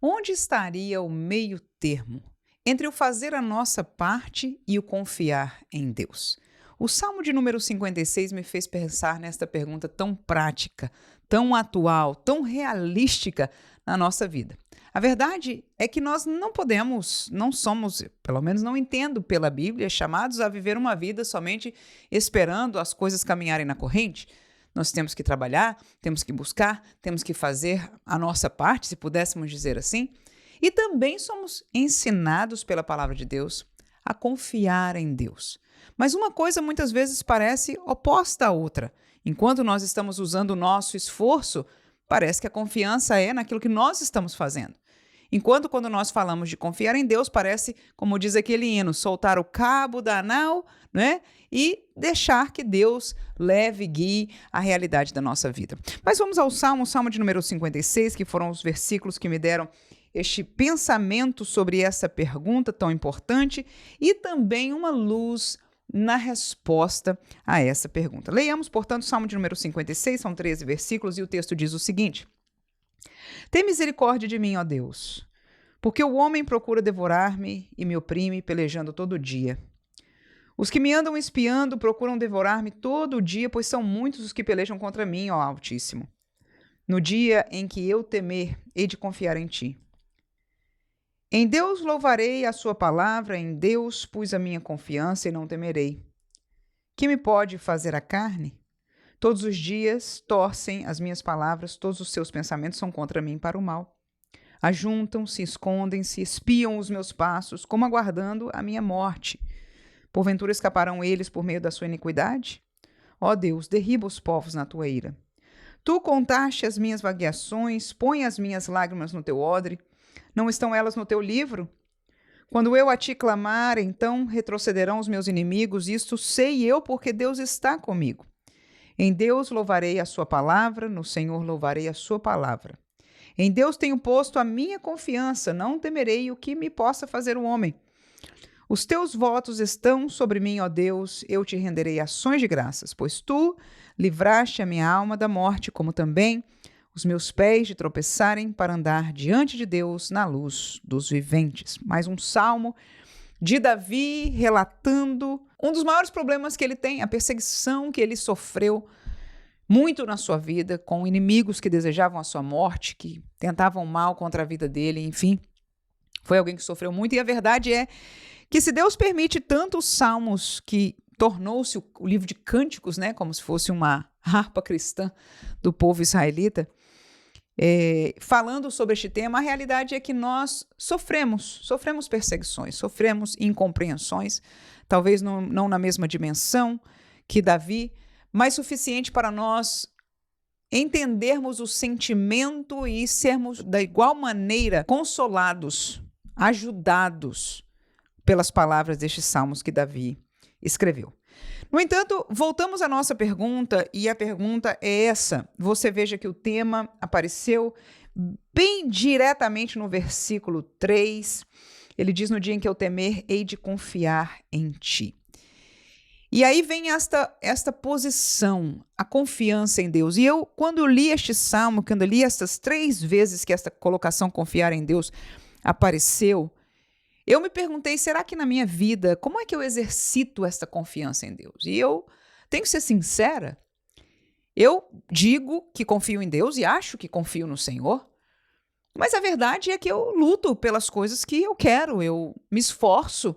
Onde estaria o meio termo entre o fazer a nossa parte e o confiar em Deus? O Salmo de número 56 me fez pensar nesta pergunta tão prática, tão atual, tão realística na nossa vida. A verdade é que nós não podemos, não somos, pelo menos não entendo pela Bíblia, chamados a viver uma vida somente esperando as coisas caminharem na corrente. Nós temos que trabalhar, temos que buscar, temos que fazer a nossa parte, se pudéssemos dizer assim. E também somos ensinados pela palavra de Deus a confiar em Deus. Mas uma coisa muitas vezes parece oposta à outra. Enquanto nós estamos usando o nosso esforço, parece que a confiança é naquilo que nós estamos fazendo. Enquanto quando nós falamos de confiar em Deus, parece, como diz aquele hino, soltar o cabo da nau, né? E deixar que Deus leve e guie a realidade da nossa vida. Mas vamos ao Salmo, Salmo de número 56, que foram os versículos que me deram este pensamento sobre essa pergunta tão importante e também uma luz na resposta a essa pergunta. Leiamos, portanto, o Salmo de número 56, são 13 versículos, e o texto diz o seguinte: Tem misericórdia de mim, ó Deus, porque o homem procura devorar-me e me oprime, pelejando todo dia. Os que me andam espiando procuram devorar-me todo dia, pois são muitos os que pelejam contra mim, ó Altíssimo. No dia em que eu temer, hei de confiar em ti. Em Deus louvarei a sua palavra, em Deus pus a minha confiança e não temerei. Que me pode fazer a carne? Todos os dias torcem as minhas palavras, todos os seus pensamentos são contra mim para o mal. Ajuntam-se, escondem-se, espiam os meus passos, como aguardando a minha morte. Porventura escaparão eles por meio da sua iniquidade? Ó Deus, derriba os povos na tua ira. Tu contaste as minhas vagueações, põe as minhas lágrimas no teu odre. Não estão elas no teu livro? Quando eu a ti clamar, então retrocederão os meus inimigos, isto sei eu, porque Deus está comigo. Em Deus louvarei a sua palavra, no Senhor louvarei a sua palavra. Em Deus tenho posto a minha confiança, não temerei o que me possa fazer o homem. Os teus votos estão sobre mim, ó Deus, eu te renderei ações de graças, pois tu livraste a minha alma da morte, como também os meus pés de tropeçarem para andar diante de Deus na luz dos viventes. Mais um salmo de Davi relatando um dos maiores problemas que ele tem, a perseguição que ele sofreu muito na sua vida, com inimigos que desejavam a sua morte, que tentavam mal contra a vida dele, enfim. Foi alguém que sofreu muito, e a verdade é que se Deus permite tantos salmos que tornou-se o livro de cânticos, né, como se fosse uma harpa cristã do povo israelita, falando sobre este tema, a realidade é que nós sofremos perseguições, sofremos incompreensões, talvez não na mesma dimensão que Davi, mas suficiente para nós entendermos o sentimento e sermos da igual maneira consolados, ajudados pelas palavras destes salmos que Davi escreveu. No entanto, voltamos à nossa pergunta, e a pergunta é essa. Você veja que o tema apareceu bem diretamente no versículo 3. Ele diz: no dia em que eu temer, hei de confiar em ti. E aí vem esta posição, a confiança em Deus. E eu, quando li este salmo, quando li estas 3 vezes que esta colocação confiar em Deus apareceu, eu me perguntei, será que na minha vida, como é que eu exercito esta confiança em Deus? E eu tenho que ser sincera, eu digo que confio em Deus e acho que confio no Senhor, mas a verdade é que eu luto pelas coisas que eu quero, eu me esforço,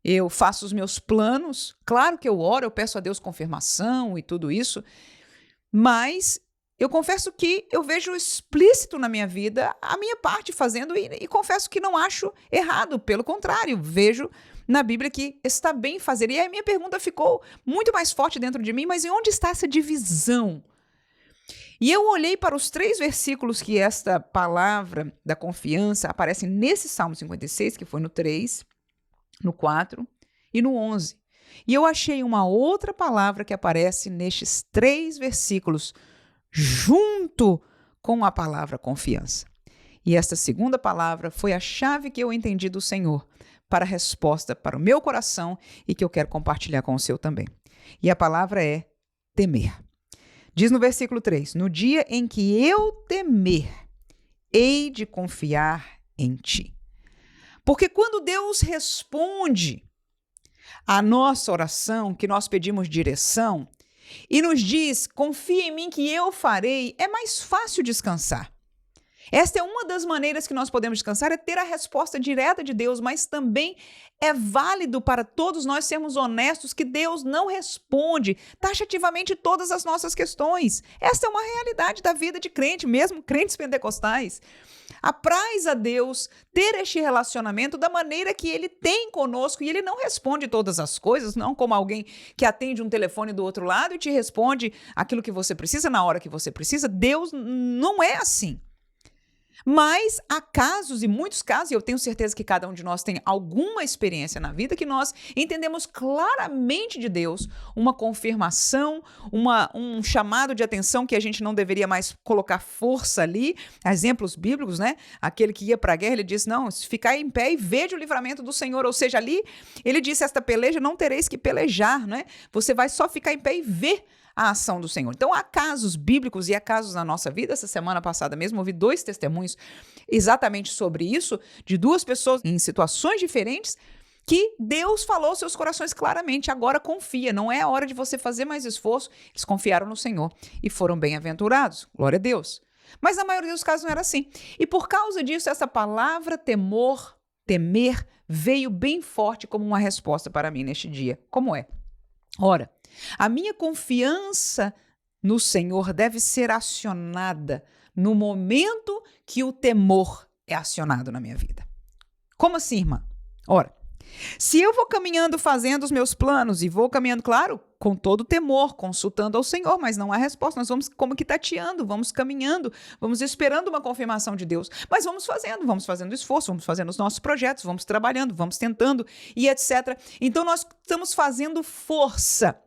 eu faço os meus planos. Claro que eu oro, eu peço a Deus confirmação e tudo isso, mas eu confesso que eu vejo explícito na minha vida a minha parte fazendo e confesso que não acho errado. Pelo contrário, vejo na Bíblia que está bem fazer. E aí a minha pergunta ficou muito mais forte dentro de mim, mas em onde está essa divisão? E eu olhei para os 3 versículos que esta palavra da confiança aparece nesse Salmo 56, que foi no 3, no 4 e no 11. E eu achei uma outra palavra que aparece nestes 3 versículos, junto com a palavra confiança. E esta segunda palavra foi a chave que eu entendi do Senhor para a resposta para o meu coração e que eu quero compartilhar com o seu também. E a palavra é temer. Diz no versículo 3, no dia em que eu temer, hei de confiar em ti. Porque quando Deus responde a nossa oração, que nós pedimos direção, e nos diz, confia em mim que eu farei, é mais fácil descansar. Esta é uma das maneiras que nós podemos descansar, é ter a resposta direta de Deus, mas também é válido para todos nós sermos honestos que Deus não responde taxativamente todas as nossas questões. Esta é uma realidade da vida de crente, mesmo crentes pentecostais. Apraz a Deus ter este relacionamento da maneira que Ele tem conosco, e Ele não responde todas as coisas, não como alguém que atende um telefone do outro lado e te responde aquilo que você precisa na hora que você precisa. Deus não é assim. Mas há casos, e muitos casos, e eu tenho certeza que cada um de nós tem alguma experiência na vida, que nós entendemos claramente de Deus uma confirmação, um chamado de atenção que a gente não deveria mais colocar força ali. Exemplos bíblicos, né? Aquele que ia para a guerra, ele disse, não, ficar em pé e veja o livramento do Senhor. Ou seja, ali ele disse, esta peleja não tereis que pelejar, né? Você vai só ficar em pé e ver a ação do Senhor. Então, há casos bíblicos e há casos na nossa vida. Essa semana passada mesmo, ouvi 2 testemunhos exatamente sobre isso, de 2 pessoas em situações diferentes, que Deus falou aos seus corações claramente, agora confia, não é a hora de você fazer mais esforço. Eles confiaram no Senhor e foram bem-aventurados. Glória a Deus. Mas na maioria dos casos não era assim. E por causa disso, essa palavra temor, temer, veio bem forte como uma resposta para mim neste dia. Como é? Ora, a minha confiança no Senhor deve ser acionada no momento que o temor é acionado na minha vida. Como assim, irmã? Ora, se eu vou caminhando fazendo os meus planos e vou caminhando, claro, com todo temor, consultando ao Senhor, mas não há resposta, nós vamos como que tateando, vamos caminhando, vamos esperando uma confirmação de Deus, mas vamos fazendo esforço, vamos fazendo os nossos projetos, vamos trabalhando, vamos tentando e etc. Então nós estamos fazendo força.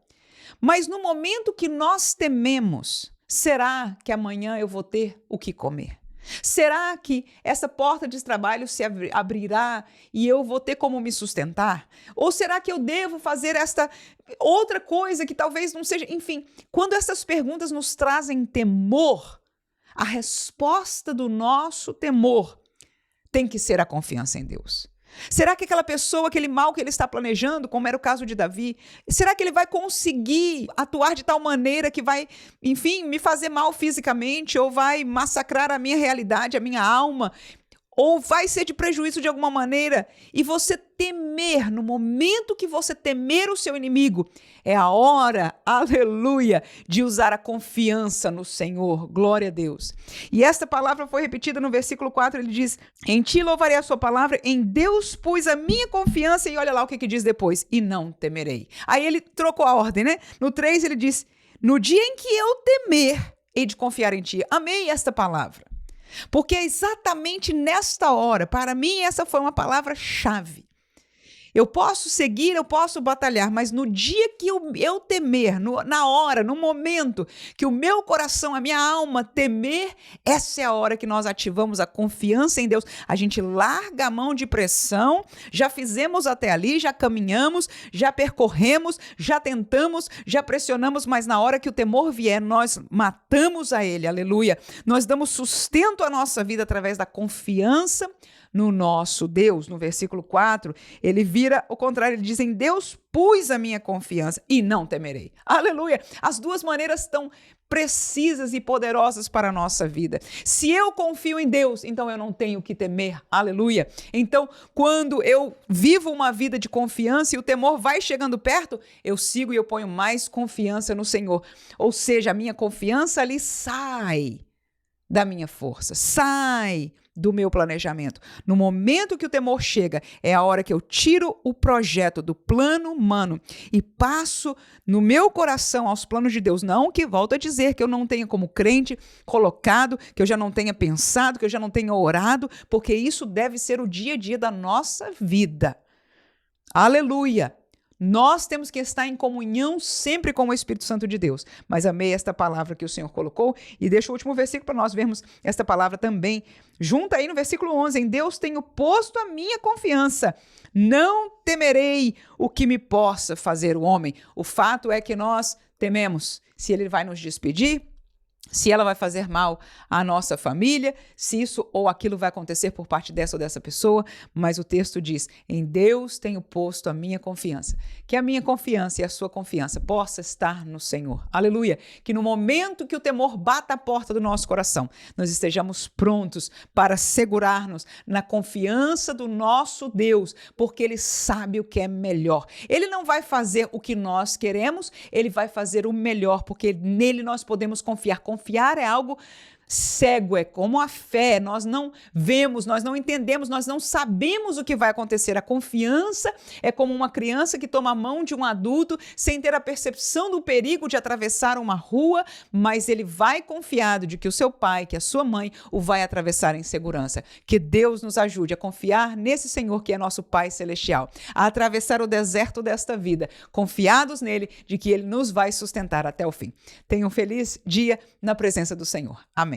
Mas no momento que nós tememos, será que amanhã eu vou ter o que comer? Será que essa porta de trabalho se abrirá e eu vou ter como me sustentar? Ou será que eu devo fazer esta outra coisa que talvez não seja? Enfim, quando essas perguntas nos trazem temor, a resposta do nosso temor tem que ser a confiança em Deus. Será que aquela pessoa, aquele mal que ele está planejando, como era o caso de Davi, será que ele vai conseguir atuar de tal maneira que vai, enfim, me fazer mal fisicamente, ou vai massacrar a minha realidade, a minha alma, ou vai ser de prejuízo de alguma maneira? E você temer, no momento que você temer o seu inimigo, é a hora, aleluia, de usar a confiança no Senhor, glória a Deus. E esta palavra foi repetida no versículo 4, ele diz, em ti louvarei a sua palavra, em Deus pus a minha confiança, e olha lá o que diz depois, e não temerei. Aí ele trocou a ordem, né? No 3 ele diz, no dia em que eu temer, hei de confiar em ti. Amei esta palavra. Porque é exatamente nesta hora, para mim essa foi uma palavra-chave. Eu posso seguir, eu posso batalhar, mas no dia que eu temer, na hora, no momento que o meu coração, a minha alma temer, essa é a hora que nós ativamos a confiança em Deus. A gente larga a mão de pressão, já fizemos até ali, já caminhamos, já percorremos, já tentamos, já pressionamos, mas na hora que o temor vier, nós matamos a ele, aleluia. Nós damos sustento à nossa vida através da confiança no nosso Deus. No versículo 4, ele vira o contrário, ele diz, em Deus pus a minha confiança e não temerei. Aleluia! As 2 maneiras estão precisas e poderosas para a nossa vida. Se eu confio em Deus, então eu não tenho que temer. Aleluia! Então, quando eu vivo uma vida de confiança e o temor vai chegando perto, eu sigo e eu ponho mais confiança no Senhor. Ou seja, a minha confiança ali sai da minha força, sai do meu planejamento. No momento que o temor chega, é a hora que eu tiro o projeto do plano humano e passo no meu coração aos planos de Deus. Não que, volto a dizer, que eu não tenha como crente colocado, que eu já não tenha pensado, que eu já não tenha orado, porque isso deve ser o dia a dia da nossa vida. Aleluia! Nós temos que estar em comunhão sempre com o Espírito Santo de Deus. Mas amei esta palavra que o Senhor colocou e deixa o último versículo para nós vermos esta palavra também. Junta aí no versículo 11, em Deus tenho posto a minha confiança. Não temerei o que me possa fazer o homem. O fato é que nós tememos se ele vai nos despedir, se ela vai fazer mal à nossa família, se isso ou aquilo vai acontecer por parte dessa ou dessa pessoa, mas o texto diz: em Deus tenho posto a minha confiança. Que a minha confiança e a sua confiança possa estar no Senhor. Aleluia! Que no momento que o temor bata a porta do nosso coração, nós estejamos prontos para segurar-nos na confiança do nosso Deus, porque Ele sabe o que é melhor. Ele não vai fazer o que nós queremos, Ele vai fazer o melhor, porque nele nós podemos confiar. Confiar é algo cego, é como a fé, nós não vemos, nós não entendemos, nós não sabemos o que vai acontecer. A confiança é como uma criança que toma a mão de um adulto sem ter a percepção do perigo de atravessar uma rua, mas ele vai confiado de que o seu pai, que a sua mãe o vai atravessar em segurança. Que Deus nos ajude a confiar nesse Senhor que é nosso Pai Celestial, a atravessar o deserto desta vida, confiados nele, de que ele nos vai sustentar até o fim. Tenha um feliz dia na presença do Senhor. Amém.